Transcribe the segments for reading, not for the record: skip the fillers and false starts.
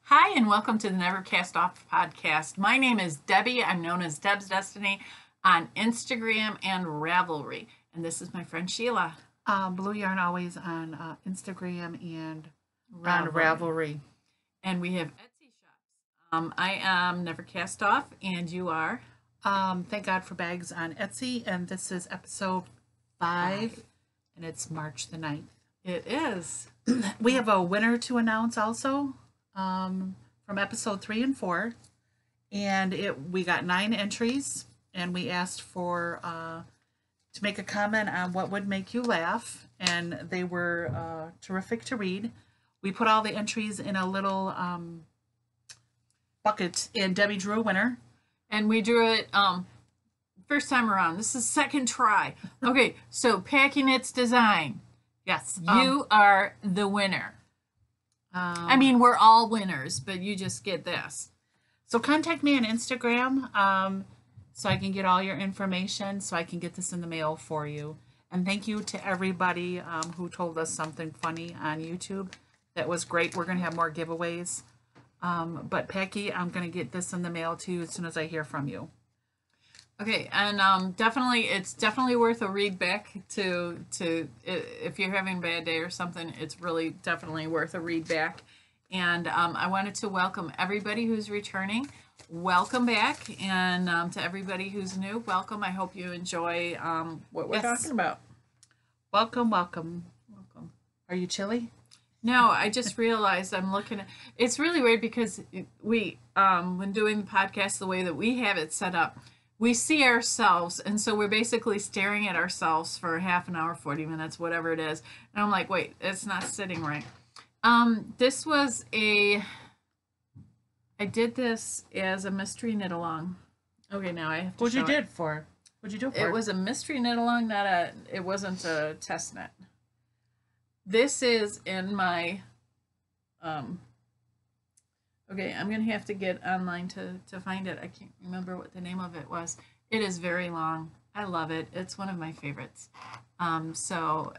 Hi, and welcome to the Never Cast Off podcast. My name is Debbie. I'm known as Deb's Destiny on Instagram and Ravelry. And this is my friend Sheila. Blue Yarn Always on Instagram and on Ravelry. Ravelry. And we have Etsy shops. I am Never Cast Off, and you are? Thank God for Bags on Etsy, and this is episode 5, and it's March the 9th. It is. We have a winner to announce also from episode 3 and 4, and we got 9 entries, and we asked for to make a comment on what would make you laugh, and they were terrific to read. We put all the entries in a little bucket, and Debbie drew a winner. And we drew it first time around. This is second try. Okay, so Packing It's Design. Yes, You are the winner. I mean, we're all winners, but you just get this. So contact me on Instagram so I can get all your information, so I can get this in the mail for you. And thank you to everybody who told us something funny on YouTube. That was great. We're going to have more giveaways. But Packy, I'm going to get this in the mail to you as soon as I hear from you. Okay, and definitely, it's definitely worth a read back to if you're having a bad day or something. It's really definitely worth a read back. And I wanted to welcome everybody who's returning. Welcome back, and to everybody who's new, welcome. I hope you enjoy what we're talking about. Welcome, welcome, welcome. Are you chilly? No, I just realized I'm looking at it's really weird because we when doing the podcast the way that we have it set up, we see ourselves, and so we're basically staring at ourselves for half an hour, 40 minutes, whatever it is. And I'm like, wait, it's not sitting right. This was I did this as a mystery knit along. Okay, now I have to What'd you show do it for? It was a mystery knit along, it wasn't a test knit. This is in my, okay, I'm going to have to get online to find it. I can't remember what the name of it was. It is very long. I love it. It's one of my favorites. So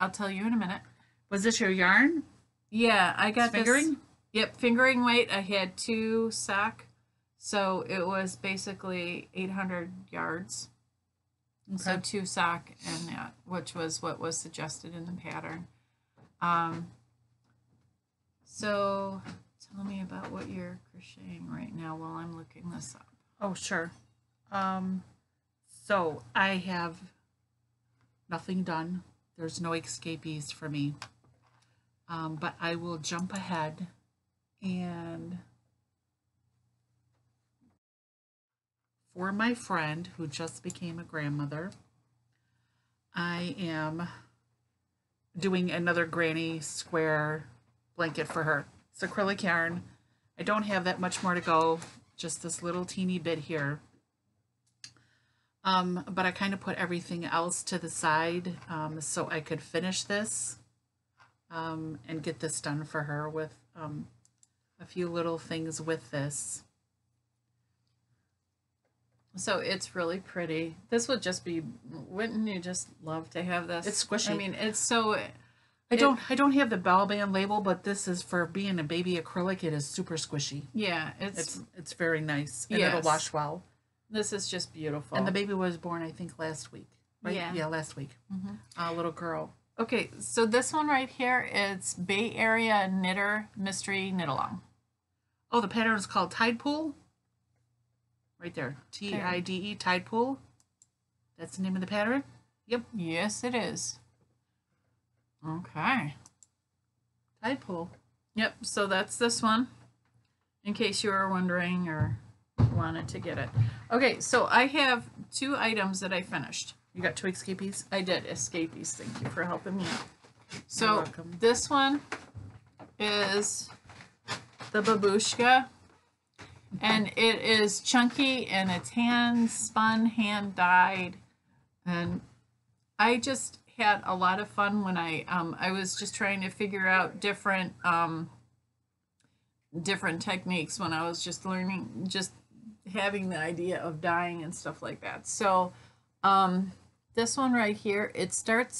I'll tell you in a minute. Was this your yarn? Yeah, I got fingering? This. Yep, fingering weight. I had 2 sock. So it was basically 800 yards. Okay. So 2 sock and that, which was what was suggested in the pattern. So tell me about what you're crocheting right now while I'm looking this up. Oh, sure. So I have nothing done. There's no escapees for me. But I will jump ahead and for my friend who just became a grandmother, I am doing another granny square blanket for her. It's acrylic yarn. I don't have that much more to go, just this little teeny bit here. But I kind of put everything else to the side so I could finish this and get this done for her with a few little things with this. So it's really pretty. This would just be, wouldn't you just love to have this? It's squishy. I mean, it's so. I don't have the bell band label, but this is for being a baby acrylic. It is super squishy. Yeah, it's very nice, and yes. it'll wash well. This is just beautiful. And the baby was born, I think, last week. Right? Yeah, last week. A little girl. Okay, so this one right here, it's Bay Area Knitter Mystery Knit Along. Oh, the pattern is called Tide Pool. Right there, Tide, Tide Pool. That's the name of the pattern. Yep. Yes, it is. Okay. Tide Pool. Yep. So that's this one. In case you were wondering or wanted to get it. Okay. So I have 2 items that I finished. You got 2 escapees? I did escapees. Thank you for helping me out. So this one is the Babushka. And it is chunky and it's hand spun, hand dyed. And I just had a lot of fun when I was just trying to figure out different techniques when I was just learning, just having the idea of dyeing and stuff like that. So this one right here, you start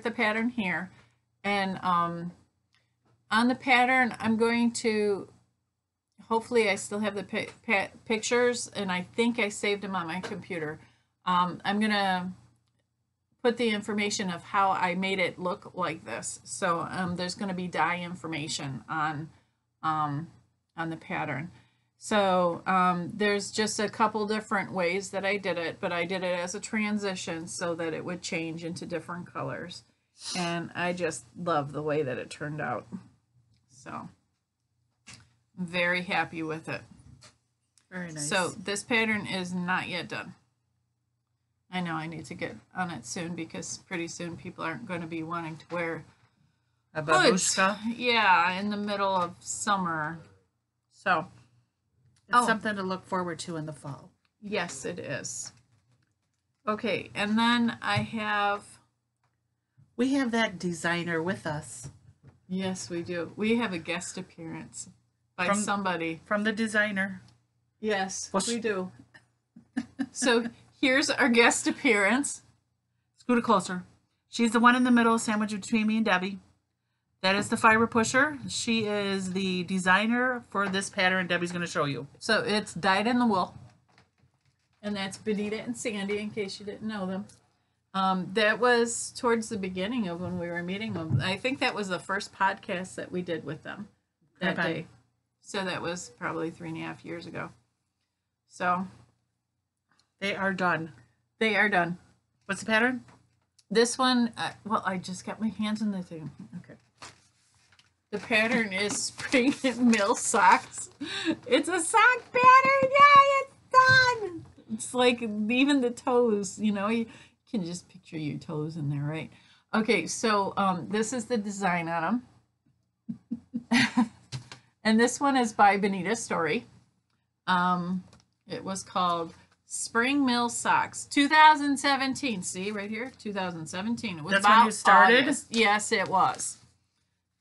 the pattern here, and on the pattern, I'm going to, hopefully I still have the pictures, and I think I saved them on my computer. I'm going to put the information of how I made it look like this. So there's going to be die information on the pattern. So there's just a couple different ways that I did it, but I did it as a transition so that it would change into different colors. And I just love the way that it turned out. So I'm very happy with it. Very nice. So this pattern is not yet done. I know I need to get on it soon because pretty soon people aren't going to be wanting to wear a babushka. Yeah, in the middle of summer. So it's something to look forward to in the fall. Yes, it is. Okay, and then we have that designer with us. Yes, we do. We have a guest appearance by somebody. From the designer. Yes, we do. So here's our guest appearance. Scoot it closer. She's the one in the middle, sandwiched between me and Debbie. That is the fiber pusher. She is the designer for this pattern Debbie's going to show you. So it's dyed in the wool. And that's Benita and Sandy, in case you didn't know them. That was towards the beginning of when we were meeting them. I think that was the first podcast that we did with them that day. So that was probably 3.5 years ago. So they are done. They are done. What's the pattern? This one, well, I just got my hands in the thing. Okay. The pattern is spring mill socks. It's a sock pattern. Yay, it's done. It's like even the toes, you know, you can just picture your toes in there, right? Okay, so this is the design on them. And this one is by Benita Story. It was called Spring Mill Socks, 2017. See right here, 2017. It was That's about when you started? August. Yes, it was.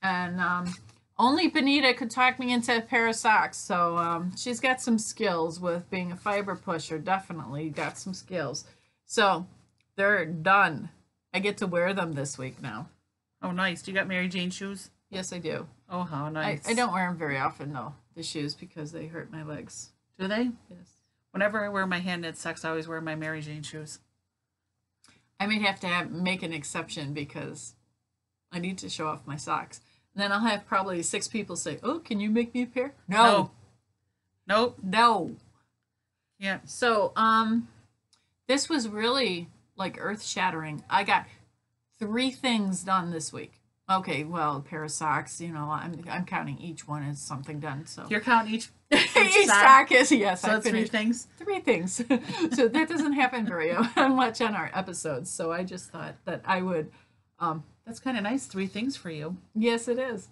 And only Benita could talk me into a pair of socks. So she's got some skills with being a fiber pusher. Definitely got some skills. So they're done. I get to wear them this week now. Oh, nice. Do you got Mary Jane shoes? Yes, I do. Oh, how nice. I don't wear them very often, though, the shoes, because they hurt my legs. Do they? Yes. Whenever I wear my hand knit socks, I always wear my Mary Jane shoes. I may have to make an exception because I need to show off my socks. And then I'll have probably 6 people say, "Oh, can you make me a pair?" No. Nope. No. Yeah. So, this was really like earth-shattering. I got 3 things done this week. Okay, well, a pair of socks, you know, I'm counting each one as something done. So you're counting each sock is, yes. So it's 3 things. 3 things. So that doesn't happen very much on our episodes. So I just thought that I would. That's kind of nice. 3 things for you. Yes, it is.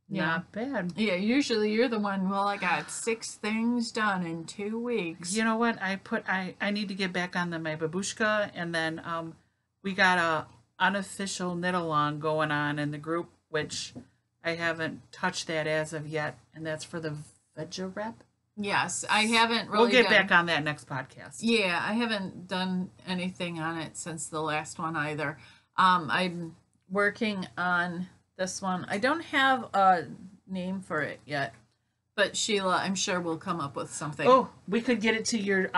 Yeah. Not bad. Yeah, usually you're the one. Well, I got 6 things done in 2 weeks. You know what? I need to get back on my babushka, and then we got a unofficial knit along going on in the group, which I haven't touched that as of yet, and that's for the Veggie Rep. Yes, I haven't really. We'll get back on that next podcast. Yeah, I haven't done anything on it since the last one either. I'm working on this one. I don't have a name for it yet, but Sheila, I'm sure we'll come up with something. Oh, we could get it to your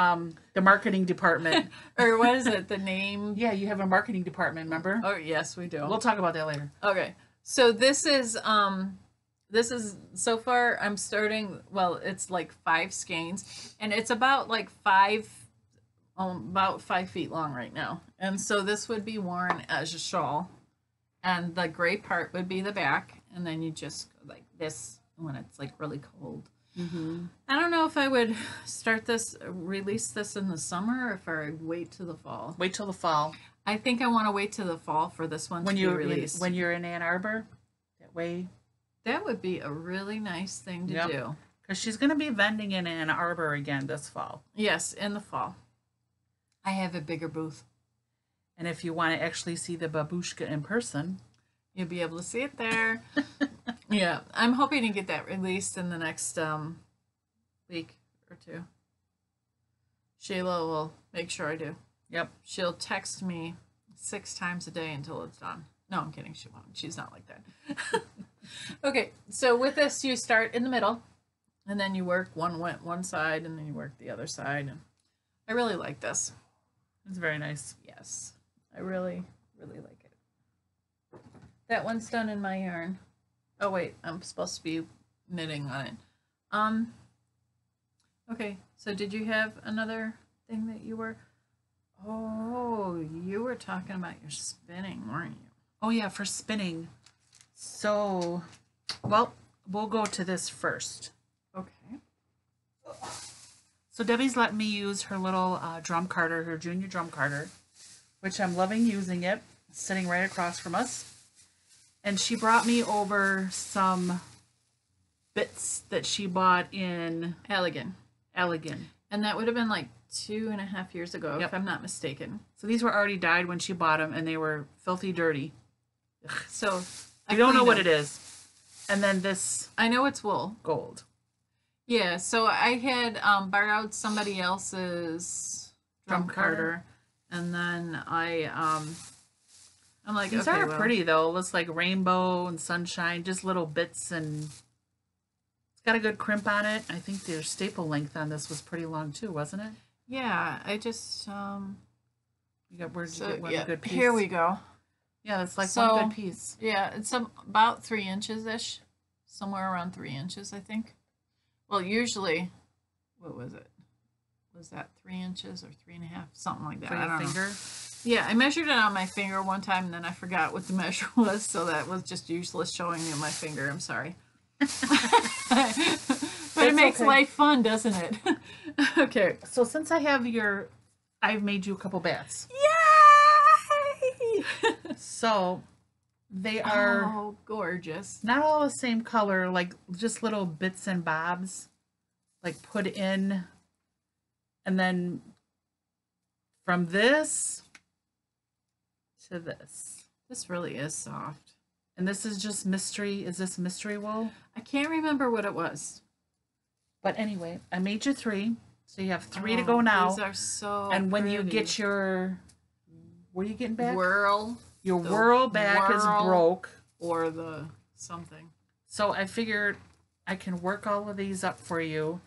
the marketing department. Or what is it? The name? Yeah, you have a marketing department, remember? Oh, yes, we do. We'll talk about that later. Okay. So this is so far I'm starting, well, it's like 5 skeins, and it's about like 5 feet long right now. And so this would be worn as a shawl, and the gray part would be the back, and then you just go like this when it's like really cold. Mm-hmm. I don't know if I would release this in the summer, or if I wait till the fall. Wait till the fall. I think I want to wait till the fall for this one to be released. When you're in Ann Arbor, that way. That would be a really nice thing to do. Because she's going to be vending in Ann Arbor again this fall. Yes, in the fall. I have a bigger booth. And if you want to actually see the babushka in person, you'll be able to see it there. Yeah, I'm hoping to get that released in the next week or 2. Sheila will make sure I do. Yep. She'll text me 6 times a day until it's done. No, I'm kidding. She won't. She's not like that. Okay, so with this, you start in the middle, and then you work one side, and then you work the other side. And I really like this. It's very nice. Yes, I really, really like it. That one's done in my yarn. Oh wait, I'm supposed to be knitting on it. Okay, so did you have another thing that you were? Oh, you were talking about your spinning, weren't you? Oh yeah, for spinning. So, well, we'll go to this first. Okay. So Debbie's let me use her little drum carder, her junior drum carder, which I'm loving using it. It's sitting right across from us. And she brought me over some bits that she bought in Allegan. And that would have been like 2.5 years ago, if I'm not mistaken. So these were already dyed when she bought them, and they were filthy dirty. Ugh. So I don't know what it is. And then this I know it's wool. gold. Yeah, so I had borrowed somebody else's drum carder, and then I'm like, these okay, are well, pretty though. It looks like rainbow and sunshine, just little bits, and it's got a good crimp on it. I think their staple length on this was pretty long too, wasn't it? Yeah, I just You got where'd you get one good piece? Here we go. Yeah, that's like one good piece. Yeah, it's about 3 inches ish, somewhere around 3 inches, I think. Well, usually, what was it? Was that 3 inches or 3.5, something like that? For I your don't finger? know. Yeah, I measured it on my finger one time, and then I forgot what the measure was, so that was just useless showing you my finger. I'm sorry. But it makes life fun, doesn't it? Okay. So since I've made you a couple bats. Yay! So they are gorgeous. not all the same color, like just little bits and bobs, like put in, and then from this to this. This really is soft. And this is just mystery. Is this mystery wool? I can't remember what it was. But anyway, I made you 3. So you have 3 to go now. These are so And when you pretty. get your, what are you getting back? Whirl. Your whirl back is broke. Or the something. So I figured I can work all of these up for you.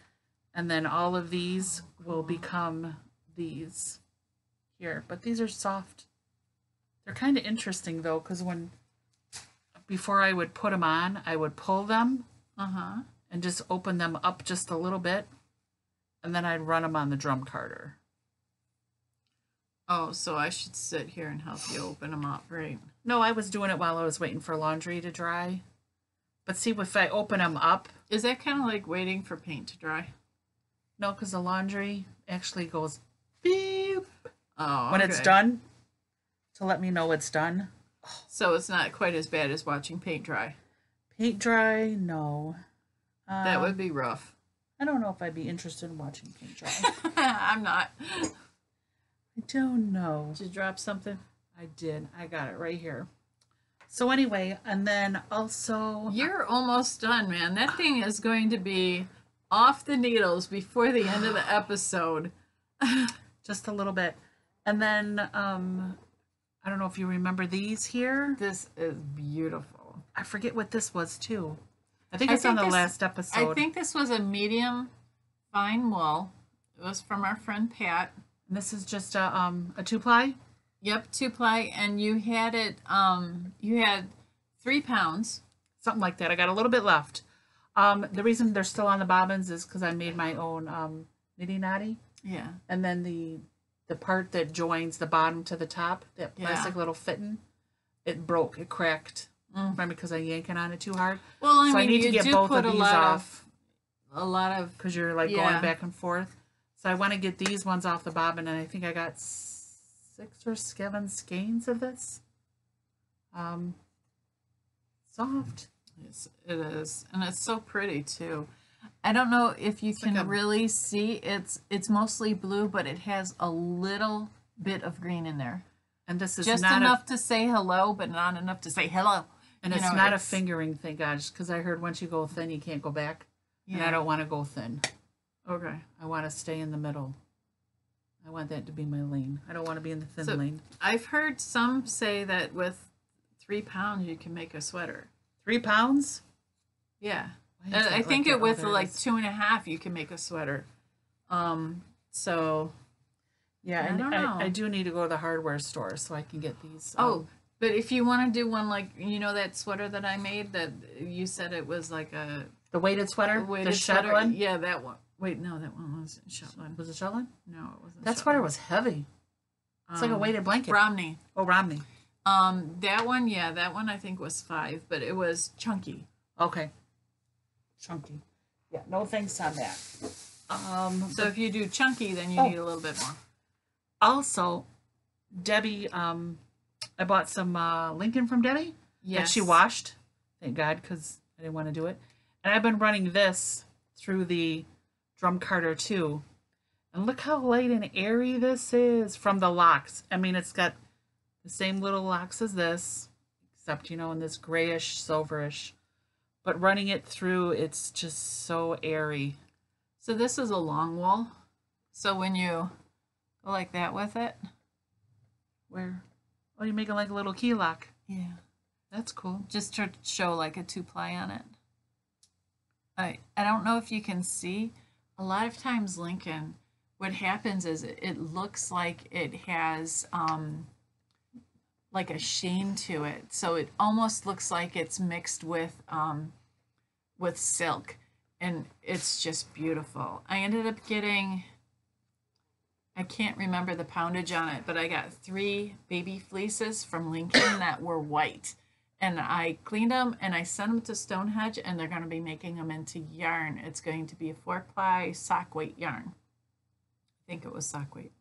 And then all of these will become these here. But these are soft. They're kind of interesting though, because before I would put them on, I would pull them and just open them up just a little bit, and then I'd run them on the drum carder. Oh, so I should sit here and help you open them up, right? No, I was doing it while I was waiting for laundry to dry. But see, if I open them up... Is that kind of like waiting for paint to dry? No, because the laundry actually goes beep when when it's done, to let me know it's done. So it's not quite as bad as watching paint dry. Paint dry, no. That would be rough. I don't know if I'd be interested in watching paint dry. I'm not. I don't know. Did you drop something? I did. I got it right here. So anyway, and then also... You're almost done, man. That thing is going to be off the needles before the end of the episode. Just a little bit. And then, I don't know if you remember these here. This is beautiful. I forget what this was, too. I think it's on the last episode. I think this was a medium fine wool. It was from our friend Pat. And this is just a 2-ply? Yep, 2-ply, and you had it, you had 3 pounds. Something like that. I got a little bit left. The reason they're still on the bobbins is because I made my own nitty knotty. Yeah. And then the part that joins the bottom to the top, that plastic little fitting, it broke. It cracked. Remember, because I'm yanking on it too hard. Well, I so mean, I need to get both of these off. A lot of because you're like going back and forth. So I want to get these ones off the bobbin, and I think I got 6 or 7 skeins of this. Soft. Yes, it is, and it's so pretty too. I don't know if you can really see. It's mostly blue, but it has a little bit of green in there. And this is just not enough to say hello, but not enough to say hello. And it's not a fingering thing, guys, because I heard once you go thin, you can't go back. Yeah. And I don't want to go thin. Okay. I want to stay in the middle. I want that to be my lane. I don't want to be in the thin lane. I've heard some say that with 3 pounds, you can make a sweater. 3 pounds? Yeah. Why is I that think like it that? with there it like is. 2.5 you can make a sweater. So Yeah, I don't know. I do need to go to the hardware store so I can get these. Oh, but if you want to do one like that sweater that I made that you said it was like a the weighted sweater, weighted the sweater. Shetland. Yeah, that one. Wait, no, that one wasn't Shetland. Was it Shetland? No, it wasn't. That sweater was heavy. It's like a weighted blanket. Romney. Oh, Romney. That one, yeah, that one I think was 5, but it was chunky. Okay. Chunky. Yeah, no thanks on that. So if you do chunky, then you need a little bit more. Also, Debbie, I bought some Lincoln from Debbie that she washed. Thank God, because I didn't want to do it. And I've been running this through the drum carder too. And look how light and airy this is from the locks. I mean, it's got the same little locks as this, except, in this grayish, silverish. But running it through, it's just so airy. So this is a long wool. So when you go like that with it. Where? Oh, you make it like a little key lock. Yeah. That's cool. Just to show like a 2-ply on it. I don't know if you can see. A lot of times Lincoln, what happens is it looks like it has like a sheen to it. So it almost looks like it's mixed with silk, and it's just beautiful. I ended up getting, I can't remember the poundage on it, but I got 3 baby fleeces from Lincoln that were white. And I cleaned them and I sent them to Stonehenge, and they're going to be making them into yarn. It's going to be a 4-ply sock weight yarn. I think it was sock weight.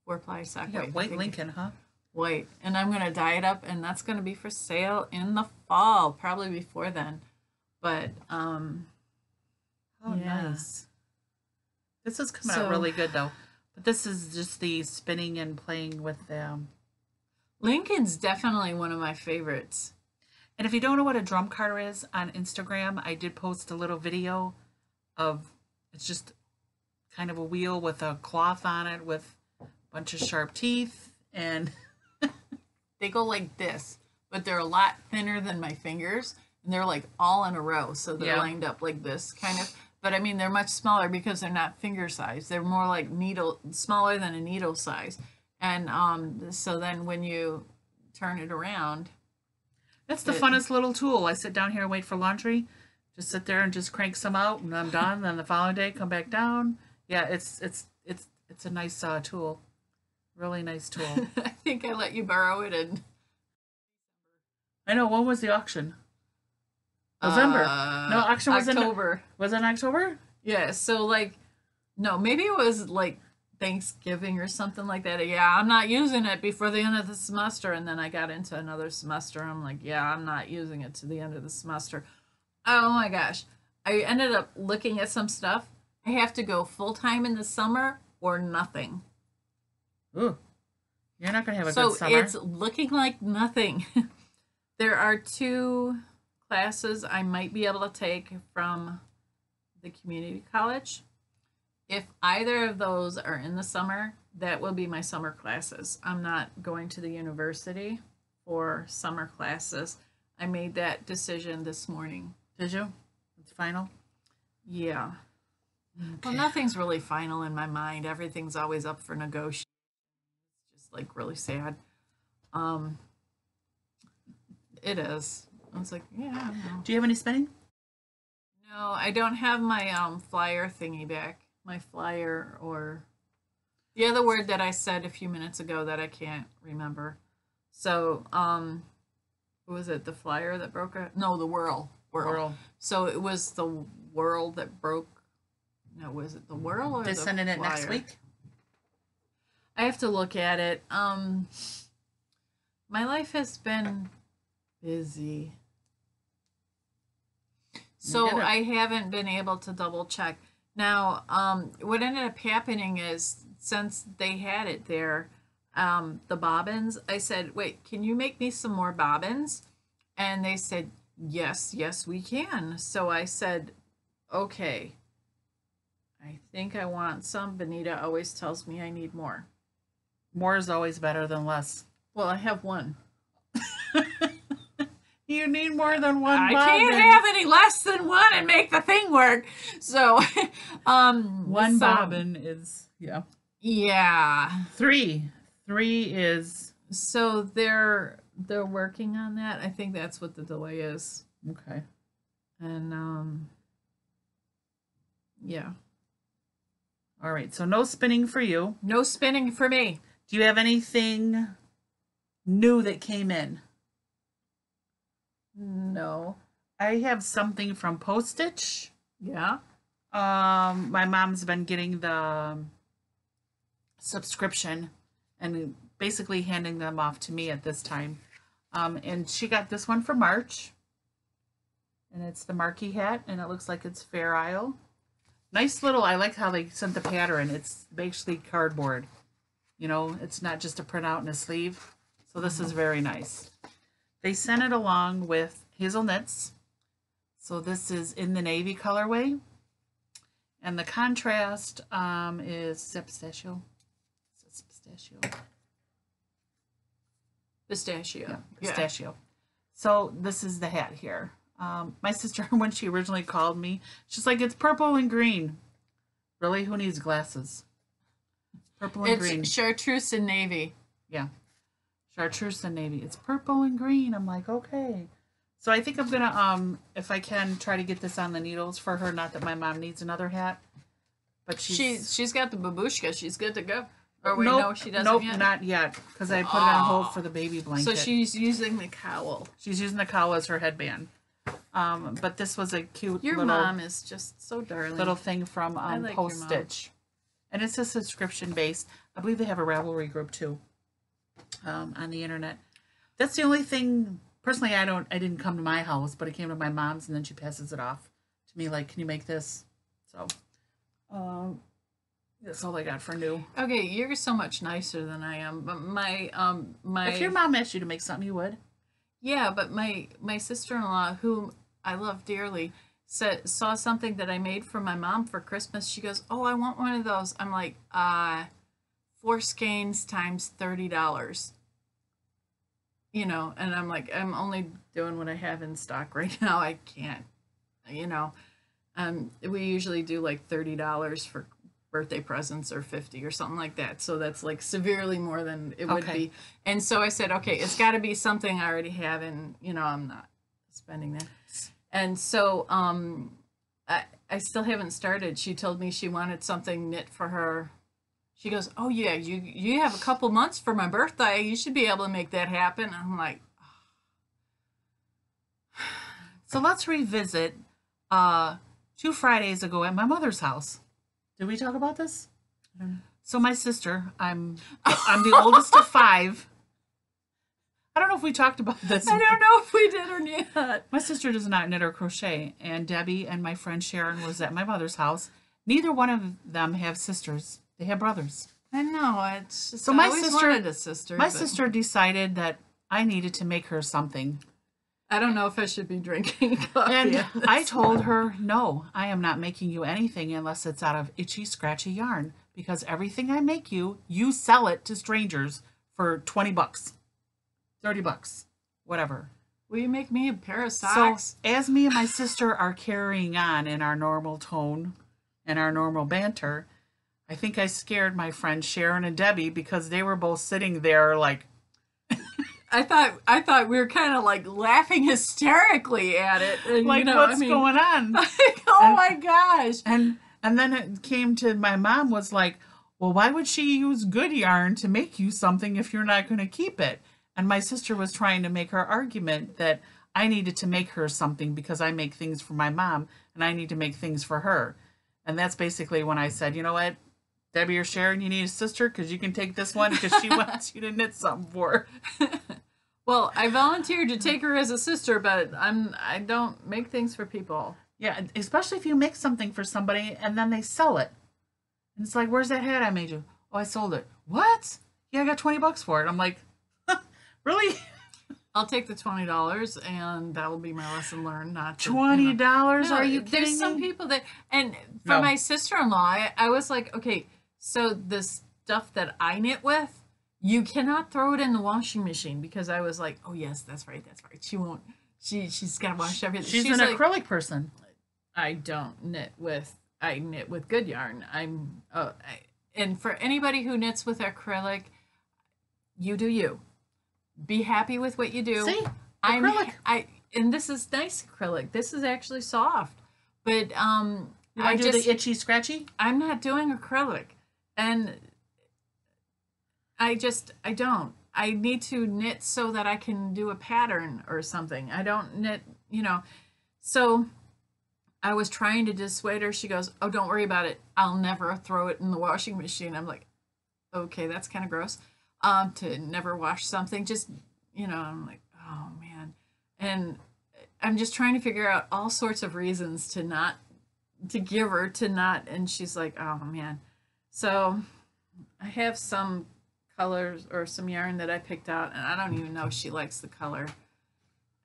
4-ply sock weight. White Lincoln, huh? White. And I'm going to dye it up, and that's going to be for sale in the fall, probably before then. But, oh, nice. This is coming out really good, though. But this is just the spinning and playing with them. Lincoln's definitely one of my favorites. And if you don't know what a drum carder is, on Instagram, I did post a little video of, it's just kind of a wheel with a cloth on it with a bunch of sharp teeth, and they go like this, but they're a lot thinner than my fingers, and they're like all in a row, so they're lined up like this kind of. But I mean, they're much smaller because they're not finger size. They're more like smaller than a needle size. And so then when you turn it around, that's the funnest little tool. I sit down here and wait for laundry. Just sit there and just crank some out, and I'm done. Then the following day, come back down. Yeah, it's a nice tool. Really nice tool. I think I let you borrow it in. I know. When was the auction? November. No, auction was October. Was it in October? Yeah. So no, maybe it was like Thanksgiving or something like that. Yeah, I'm not using it before the end of the semester. And then I got into another semester. I'm like, yeah, I'm not using it to the end of the semester. Oh my gosh. I ended up looking at some stuff. I have to go full-time in the summer or nothing. Ooh. You're not going to have a good summer. So it's looking like nothing. There are 2 classes I might be able to take from the community college. If either of those are in the summer, that will be my summer classes. I'm not going to the university for summer classes. I made that decision this morning. Did you? It's final? Yeah. Okay. Well, nothing's really final in my mind. Everything's always up for negotiation. It's just like really sad. It is. I was like, yeah. I don't know. Do you have any spinning? No, I don't have my flyer thingy back. My flyer, or the other word that I said a few minutes ago that I can't remember. So, what was it? The flyer that broke it? No, the whirl. Whirl. So it was the whirl that broke. No, was it the whirl or They're the sending it flyer? next week? I have to look at it. My life has been busy. So I haven't been able to double check. Now, what ended up happening is, since they had it there, the bobbins, I said, wait, can you make me some more bobbins? And they said, yes, we can. So I said, okay, I think I want some. Benita always tells me I need more. More is always better than less. Well, I have one. You need more than one I bobbin. can't have any less than one and make the thing work. So, one bobbin is, yeah. Yeah. Three is. So they're working on that. I think that's what the delay is. Okay. And yeah. All right. So no spinning for you. No spinning for me. Do you have anything new that came in? No. I have something from Postage. Yeah. My mom's been getting the subscription and basically handing them off to me at this time. And she got this one for March. And it's the Marquee hat, and it looks like it's Fair Isle. Nice little, I like how they sent the pattern. It's basically cardboard. You know, it's not just a printout and a sleeve. So this is very nice. They sent it along with hazelnuts. So this is in the navy colorway. And the contrast is pistachio. Pistachio. Pistachio. Yeah, pistachio. So this is the hat here. My sister, when she originally called me, she's like, it's purple and green. Really? Who needs glasses? Purple and green. It's chartreuse and navy. Yeah. Chartreuse and navy. It's purple and green. I'm like, okay. So I think I'm going to, if I can, try to get this on the needles for her. Not that my mom needs another hat. But she's got the babushka. She's good to go. Or wait, nope, no, she doesn't nope, yet? not yet. Because I put it on hold for the baby blanket. So she's using the cowl. She's using the cowl as her headband. But this was a cute Your little, mom is just so darling. little thing from like Postage. And it's a subscription based. I believe they have a Ravelry group too on the internet. That's the only thing. Personally, I didn't come to my house, but it came to my mom's, and then she passes it off to me like, can you make this? So that's all I got for new. Okay, you're so much nicer than I am. But my If your mom asked you to make something, you would. Yeah, but my sister-in-law, whom I love dearly, saw something that I made for my mom for Christmas. She goes, "Oh, I want one of those." I'm like, 4 skeins times $30. You know, and I'm like, I'm only doing what I have in stock right now. I can't, you know. We usually do like $30 for birthday presents or 50 or something like that. So that's like severely more than it would be. And so I said, okay, it's got to be something I already have, and you know, I'm not spending that. And so I still haven't started. She told me she wanted something knit for her. She goes, "Oh yeah, you have a couple months for my birthday. You should be able to make that happen." I'm like, so let's revisit 2 Fridays ago at my mother's house. Did we talk about this? So my sister, I'm the oldest of 5. I don't know if we talked about this. I don't know if we did or not. My sister does not knit or crochet, and Debbie and my friend Sharon was at my mother's house. Neither one of them have sisters. They have brothers. I know. It's just, so I always wanted a sister. My sister decided that I needed to make her something. I don't know if I should be drinking coffee. And I told her, no, I am not making you anything unless it's out of itchy, scratchy yarn. Because everything I make you, you sell it to strangers for $20, $30, whatever. Will you make me a pair of socks? So as me and my sister are carrying on in our normal tone and our normal banter, I think I scared my friends Sharon and Debbie because they were both sitting there like, I thought we were kind of like laughing hysterically at it. And, like, you know, what's going on? Like, oh my gosh. And then it came to my mom was like, well, why would she use good yarn to make you something if you're not going to keep it? And my sister was trying to make her argument that I needed to make her something because I make things for my mom and I need to make things for her. And that's basically when I said, you know what, Debbie or Sharon, you need a sister because you can take this one because she wants you to knit something for her. Well, I volunteered to take her as a sister, but I don't make things for people. Yeah, especially if you make something for somebody and then they sell it. And it's like, where's that hat I made you? Oh, I sold it. What? Yeah, I got $20 for it. I'm like, really? I'll take the $20 and that will be my lesson learned. Not to, $20? You know. No, Are you kidding There's some me? people that, and for No. my sister-in-law, I was like, okay, so the stuff that I knit with, you cannot throw it in the washing machine because I was like, oh yes, that's right. She won't she's got to wash everything. She's an like, acrylic person. I knit with good yarn. And for anybody who knits with acrylic, you do you. Be happy with what you do. See, acrylic. And this is nice acrylic. This is actually soft, but I do the itchy scratchy. I'm not doing acrylic, and I don't. I need to knit so that I can do a pattern or something. I don't knit, So I was trying to dissuade her. She goes, "Oh, don't worry about it. I'll never throw it in the washing machine." I'm like, okay, that's kind of gross. To never wash something. Just, I'm like, oh man. And I'm just trying to figure out all sorts of reasons to give her to not. And she's like, oh man. So I have some colors or some yarn that I picked out, and I don't even know if she likes the color.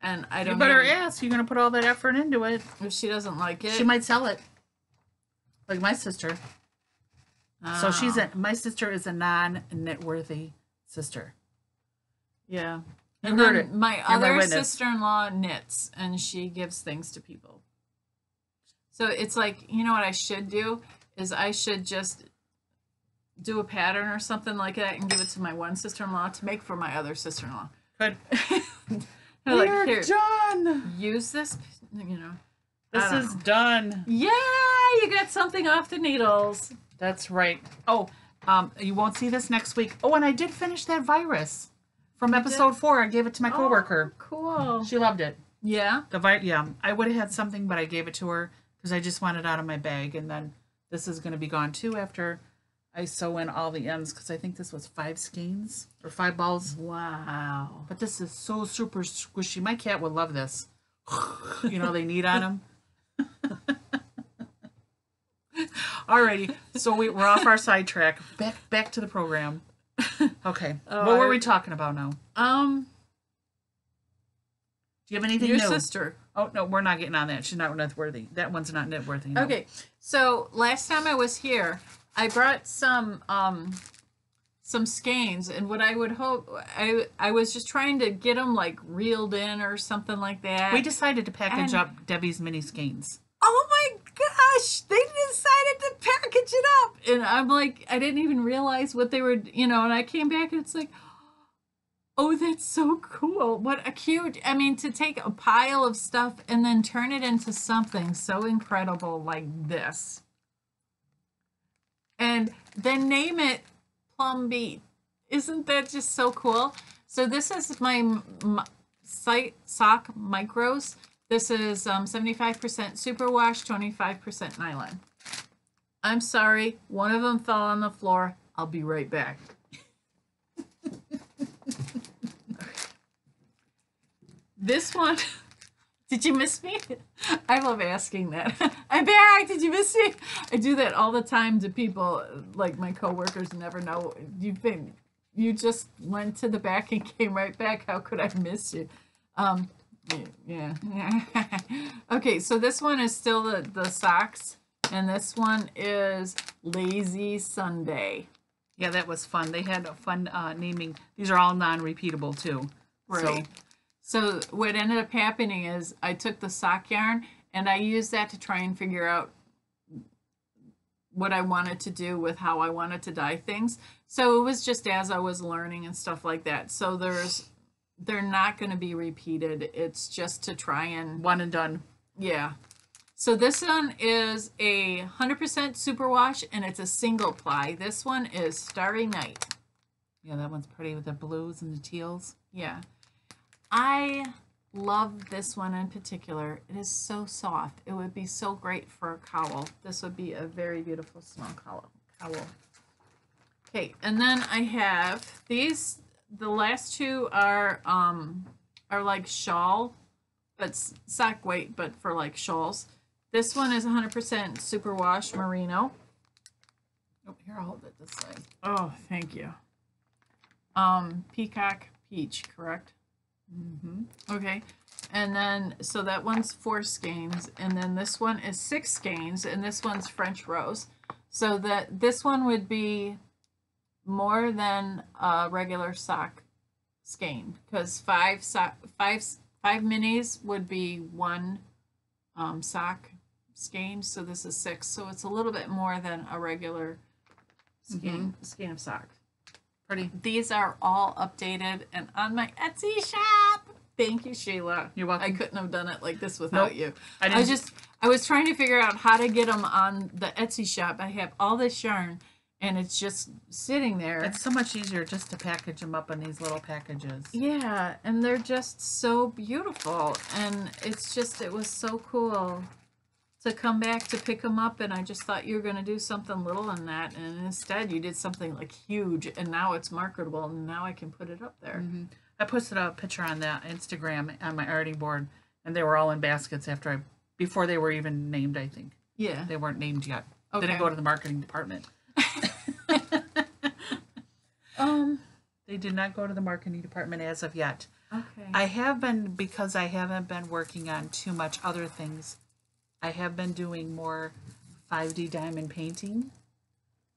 And I don't. You better ask. You're gonna put all that effort into it. If she doesn't like it, she might sell it. Like my sister. So my sister is a non-knit worthy sister. Yeah. You And heard then it. my You're my other witness. sister-in-law knits, and she gives things to people. So it's like, what I should do is I should just do a pattern or something like that and give it to my one sister-in-law to make for my other sister-in-law. Good. Like, We're done. Use this, This is done. Yeah, you got something off the needles. That's right. Oh, you won't see this next week. Oh, and I did finish that virus from episode 4. I gave it to my coworker. Oh, cool. She loved it. Yeah. Yeah. I would have had something, but I gave it to her because I just wanted it out of my bag. And then this is going to be gone too after I sew in all the ends because I think this was 5 skeins or 5 balls. Wow. But this is so super squishy. My cat would love this. They need on them. Alrighty, so we're off our sidetrack. Back to the program. Okay, what were we talking about now? Do you have anything your new? sister. Oh no, we're not getting on that. She's not knitworthy. That one's not knitworthy. No. Okay, so last time I was here, I brought some skeins, and what I would hope I was just trying to get them like reeled in or something like that. We decided to package up Debbie's mini skeins. Oh my gosh, they decided to package it up. And I'm like, I didn't even realize what they were, and I came back and it's like, oh, that's so cool. What a cute, to take a pile of stuff and then turn it into something so incredible like this. And then name it Plum Beat. Isn't that just so cool? So this is my sock micros. This is 75% superwash, 25% nylon. I'm sorry, one of them fell on the floor. I'll be right back. This one, did you miss me? I love asking that. I'm back, did you miss me? I do that all the time to people, like my coworkers never know. You just went to the back and came right back. How could I miss you? Yeah. Okay, so this one is still the socks, and this one is Lazy Sunday. Yeah, that was fun. They had a fun naming. These are all non-repeatable too. Right. So what ended up happening is I took the sock yarn and I used that to try and figure out what I wanted to do with how I wanted to dye things. So it was just as I was learning and stuff like that. So they're not going to be repeated. It's just to try and... One and done. Yeah. So this one is a 100% superwash, and it's a single ply. This one is Starry Night. Yeah, that one's pretty with the blues and the teals. Yeah. I love this one in particular. It is so soft. It would be so great for a cowl. This would be a very beautiful small cowl. Okay, and then I have these. The last two are like shawl, but sock weight, but for like shawls. This one is 100% superwash merino. Oh, here, I'll hold it this way. Oh, thank you. Peacock peach, correct? Mm-hmm. Okay, and then so that one's 4 skeins, and then this one is 6 skeins, and this one's French rose. So that this one would be more than a regular sock skein, because 5 5 minis would be one sock skein, so this is 6, so it's a little bit more than a regular skein of socks. Pretty. These are all updated and on my Etsy shop. Thank you, Sheila. You're welcome. I couldn't have done it like this without Nope. you. I I was trying to figure out how to get them on the Etsy shop. I have all this yarn and it's just sitting there. It's so much easier just to package them up in these little packages. Yeah, and they're just so beautiful, and it was so cool to come back to pick them up, and I just thought you were going to do something little in that, and instead you did something like huge, and now it's marketable, and now I can put it up there. I posted a picture on the Instagram on my arting board, and they were all in baskets before they were even named, I think. Yeah. They weren't named yet. Okay. Didn't go to the marketing department. They did not go to the marketing department as of yet. Okay. I have been, because I haven't been working on too much other things, I have been doing more 5D diamond painting.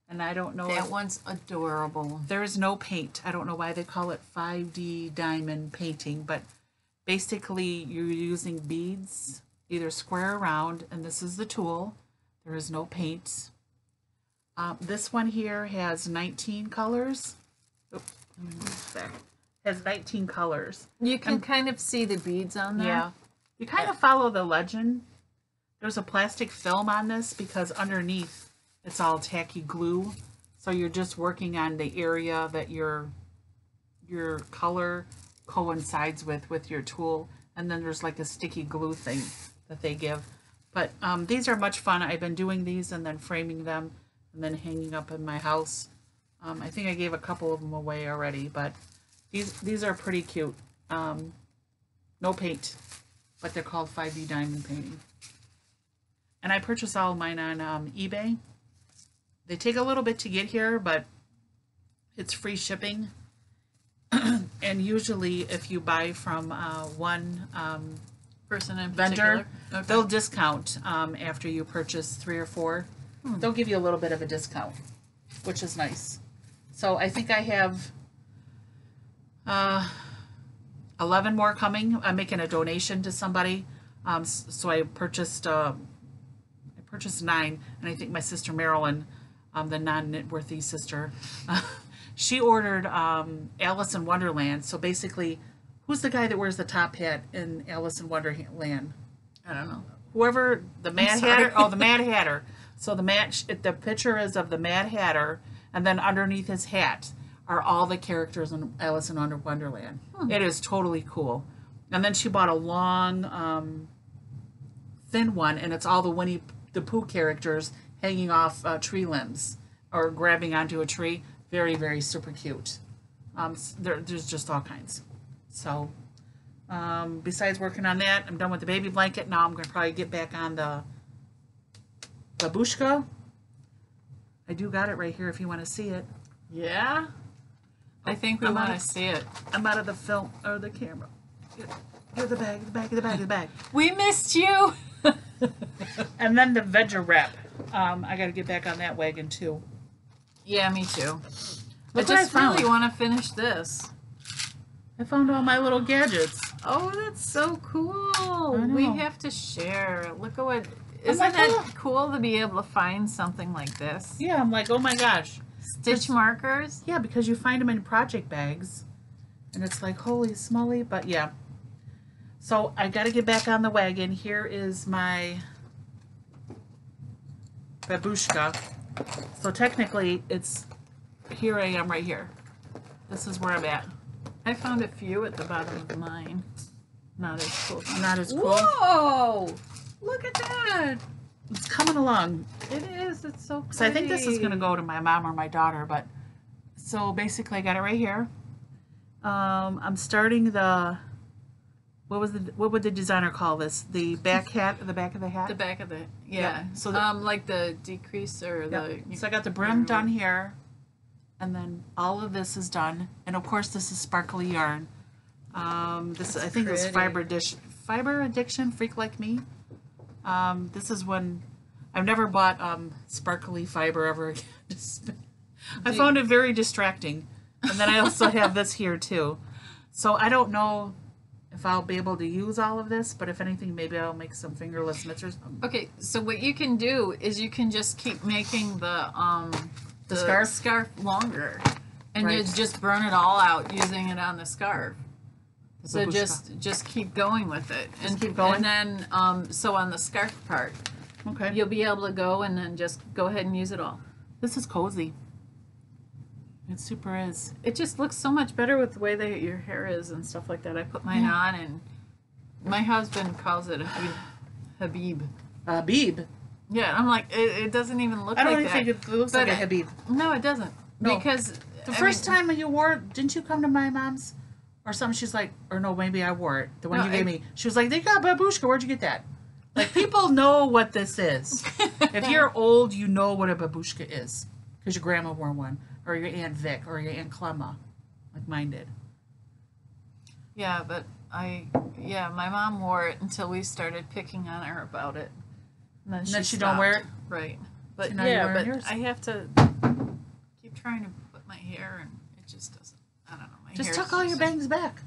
And I don't know that one's adorable. There is no paint. I don't know why they call it 5D diamond painting, but basically you're using beads, either square or round, and this is the tool. There is no paint. This one here has 19 colors. Oops, let me move back. Has 19 colors. You can kind of see the beads on there. Yeah. You kind of follow the legend. There's a plastic film on this because underneath it's all tacky glue. So you're just working on the area that your color coincides with your tool. And then there's like a sticky glue thing that they give. But these are much fun. I've been doing these and then framing them and then hanging up in my house. I think I gave a couple of them away already, but these are pretty cute. No paint, but they're called 5D diamond painting. And I purchased all of mine on eBay. They take a little bit to get here, but it's free shipping. And usually if you buy from one person in vendor, okay. they'll discount after you purchase 3 or 4. They'll give you a little bit of a discount, which is nice. So I think I have 11 more coming. I'm making a donation to somebody. So I purchased 9, and I think my sister Marilyn, the non-knitworthy sister, she ordered Alice in Wonderland. So basically, who's the guy that wears the top hat in Alice in Wonderland? I don't know. Whoever, the Mad Hatter. Oh, the Mad Hatter. So the picture is of the Mad Hatter, and then underneath his hat are all the characters in Alice in Wonderland. It is totally cool. And then she bought a long, thin one, and it's all the Winnie the Pooh characters hanging off tree limbs or grabbing onto a tree. Very, very super cute. There's just all kinds. So, besides working on that, I'm done with the baby blanket. Now I'm going to probably get back on the Babushka. I do got it right here if you want to see it. Yeah? I think we want to see it. I'm out of the film or the camera. Get the bag. We missed you! And then the veggie wrap. I got to get back on that wagon too. Yeah, me too. Look I what just I found. really want to finish this. I found all my little gadgets. Oh, that's so cool. I know. We have to share. Look at what... Isn't like, it oh. cool to be able to find something like this? Yeah, I'm like, oh my gosh. Stitch markers? Yeah, because you find them in project bags. And it's like, holy smoly. But yeah. So I got to get back on the wagon. Here is my Babushka. So technically, it's... Here I am right here. This is where I'm at. I found a few at the bottom of mine. Not as cool. Not as cool. Whoa! Look at that! It's coming along. It is. It's so pretty. So I think this is going to go to my mom or my daughter. But so basically, I got it right here. I'm starting the... What would the designer call this? The back hat, the back of the hat? The back of the... Yeah. So like the decrease or the... So I got the brim done here. And then all of this is done. And of course, this is sparkly yarn. This I think it's Fiber Addiction, Freak Like Me. This is when I've never bought sparkly fiber ever again. I found it very distracting. And then I also have this here too. So I don't know if I'll be able to use all of this, but if anything, maybe I'll make some fingerless mitts or something. Okay, so what you can do is you can just keep making the scarf longer, and Right. you just burn it all out using it on the scarf. So Babushka. just keep going with it, and keep going? And then so on the scarf part, Okay. you'll be able to go and then just go ahead and use it all. This is cozy. It super is. It just looks so much better with the way that your hair is and stuff like that. I put mine on, and my husband calls it a Habib. Habib. Yeah, I'm like, it doesn't even look I don't like even that. think it looks like a Habib. No, it doesn't. No. Because The first time you wore it, didn't you come to my mom's or something? She's like, or no, maybe I wore it. The one No, you gave me. She was like, they got Babushka. Where'd you get that? Like, people know what this is. If you're old, you know what a Babushka is. Because your grandma wore one. Or your Aunt Vic. Or your Aunt Clemma. Like mine did. Yeah, but my mom wore it until we started picking on her about it. And then she don't wear it? Right. But So now you're yeah, wearing but yours. I have to keep trying to put my hair, and it just doesn't. I don't know. My Just hair's tuck all your bangs back.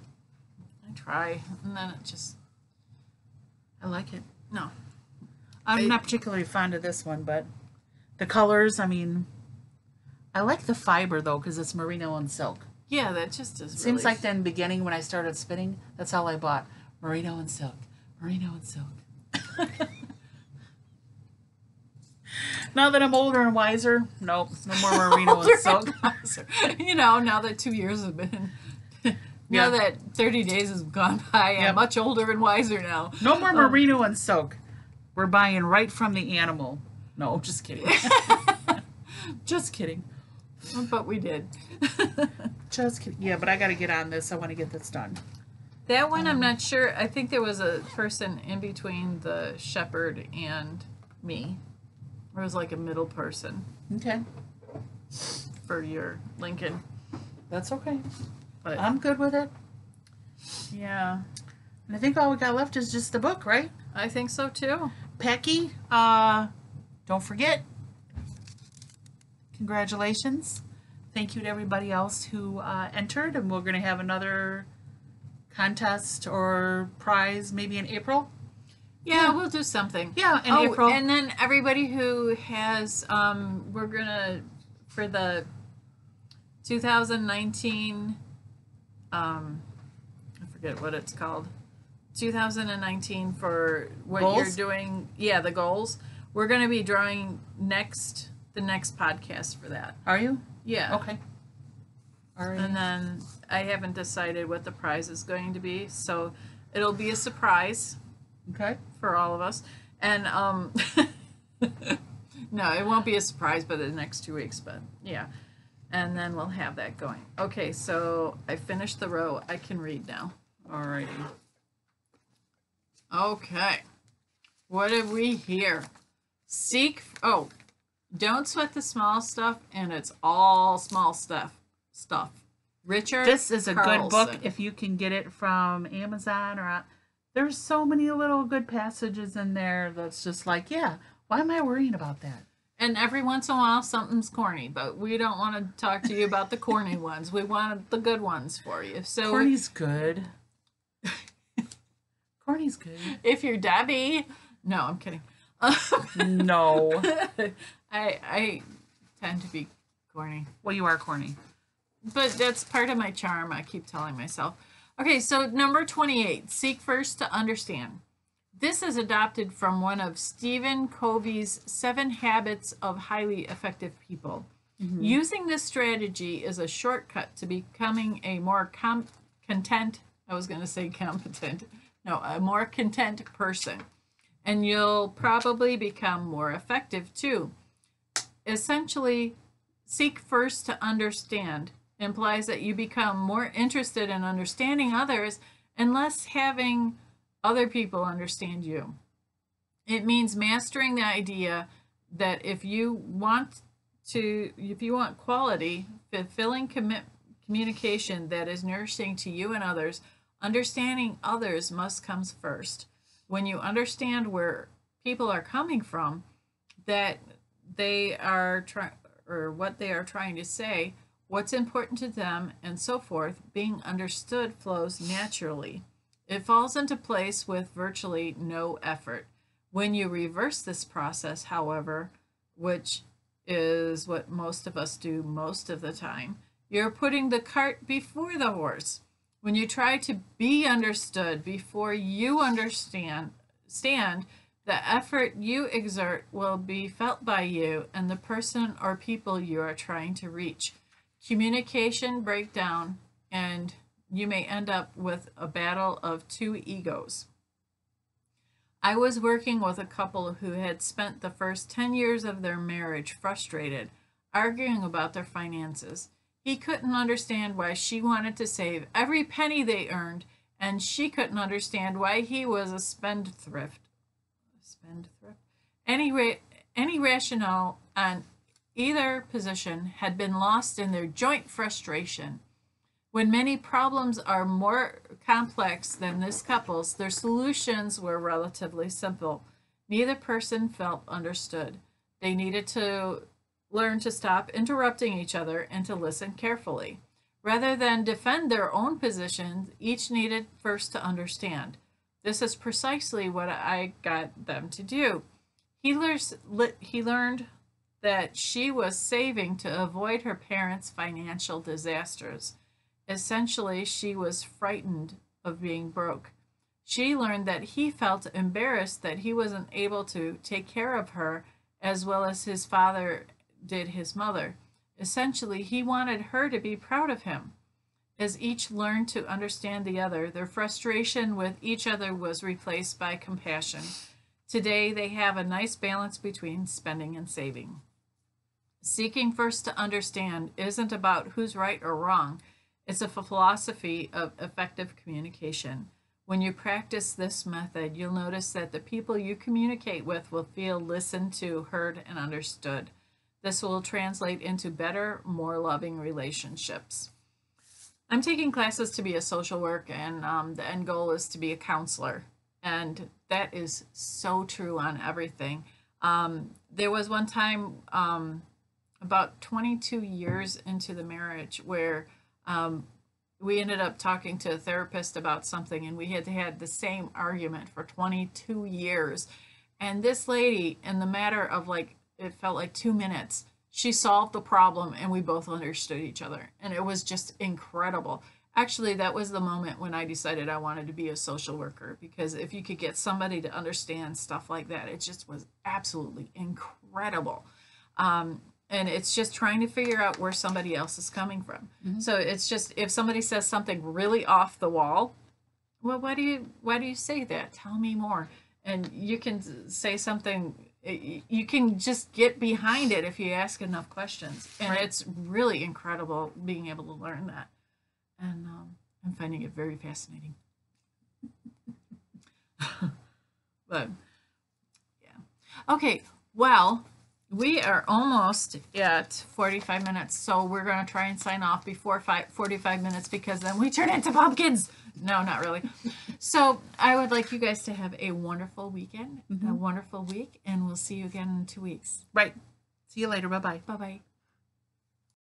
I try, and then it just I like it. no. I'm not particularly fond of this one, but the colors, I mean, I like the fiber though because it's merino and silk. Yeah, that just is. Seems really, like in the beginning when I started spinning, that's all I bought. Merino and silk. Merino and silk. Now that I'm older and wiser, nope, no more merino and silk. You know, now that 2 years have been. Yeah. Now that 30 days has gone by, I'm Yep. much older and wiser now. No more merino and silk. We're buying right from the animal. No, just kidding. Just kidding. But we did. Just kidding. Yeah, but I got to get on this. I want to get this done. That one, I'm not sure. I think there was a person in between the shepherd and me. There was like a middle person Okay. for your Lincoln. That's okay. But I'm good with it. yeah, And I think all we got left is just the book, right? I think so too. Pecky, don't forget. Congratulations. Thank you to everybody else who entered, and we're going to have another contest or prize maybe in April. Yeah, we'll do something. Yeah, in April. And then everybody who has, we're gonna, for the 2019, I forget what it's called, 2019 for what Goals? you're doing. Yeah, the goals. We're gonna be drawing the next podcast for that. Are you? Yeah. Okay. All right. And then I haven't decided what the prize is going to be, so it'll be a surprise Okay. for all of us. And no, it won't be a surprise by the next 2 weeks, but yeah. And then we'll have that going. Okay, so I finished the row. I can read now. All righty. Okay. What have we here? Don't sweat the small stuff, and it's all small stuff. Richard This is a good book Carlson. if you can get it from Amazon or there's so many little good passages in there that's just like, yeah, why am I worrying about that? And every once in a while, something's corny, but we don't want to talk to you about the corny ones. We want the good ones for you. So Corny's good. Corny's good. if you're Debbie, no, I'm kidding. No. I tend to be corny, Well, you are corny. but that's part of my charm. I keep telling myself. Okay, so number 28, seek first to understand. This is adopted from one of Stephen Covey's 7 Habits of Highly Effective People. Mm-hmm. Using this strategy is a shortcut to becoming a more content, I was going to say competent, no, a more content person. And you'll probably become more effective too. Essentially, seek first to understand implies that you become more interested in understanding others and less having other people understand you. It means mastering the idea that if you want quality, fulfilling communication that is nourishing to you and others, understanding others must come first. When you understand where people are coming from, that they are what they are trying to say, what's important to them, and so forth, being understood flows naturally. It falls into place with virtually no effort. When you reverse this process, however, which is what most of us do most of the time, you're putting the cart before the horse. When you try to be understood before you understand, the effort you exert will be felt by you and the person or people you are trying to reach. Communication breakdown, and you may end up with a battle of two egos. I was working with a couple who had spent the first 10 years of their marriage frustrated, arguing about their finances. He couldn't understand why she wanted to save every penny they earned, and she couldn't understand why he was a spendthrift. Any rationale on either position had been lost in their joint frustration. When many problems are more complex than this couple's, their solutions were relatively simple. Neither person felt understood. They needed to learn to stop interrupting each other and to listen carefully. Rather than defend their own positions, each needed first to understand. This is precisely what I got them to do. He learned that she was saving to avoid her parents' financial disasters. Essentially, she was frightened of being broke. She learned that he felt embarrassed that he wasn't able to take care of her as well as his father did his mother. Essentially, he wanted her to be proud of him. As each learned to understand the other, their frustration with each other was replaced by compassion. Today, they have a nice balance between spending and saving. Seeking first to understand isn't about who's right or wrong. It's a philosophy of effective communication. When you practice this method, you'll notice that the people you communicate with will feel listened to, heard, and understood. This will translate into better, more loving relationships. I'm taking classes to be a social worker, and the end goal is to be a counselor. And that is so true on everything. There was one time about 22 years into the marriage where we ended up talking to a therapist about something, and we had the same argument for 22 years. And this lady, in the matter of it felt like 2 minutes, she solved the problem and we both understood each other. And it was just incredible. Actually, that was the moment when I decided I wanted to be a social worker, because if you could get somebody to understand stuff like that, it just was absolutely incredible. And it's just trying to figure out where somebody else is coming from. Mm-hmm. So it's just, if somebody says something really off the wall, well, why do you say that? Tell me more. And you can say something, you can just get behind it if you ask enough questions. And right. It's really incredible being able to learn that. And I'm finding it very fascinating. But, yeah. Okay, well, we are almost at 45 minutes, so we're going to try and sign off before 45 minutes, because then we turn into pumpkins. No, not really. So I would like you guys to have a wonderful weekend, a wonderful week, and we'll see you again in 2 weeks. Right. See you later. Bye-bye. Bye-bye.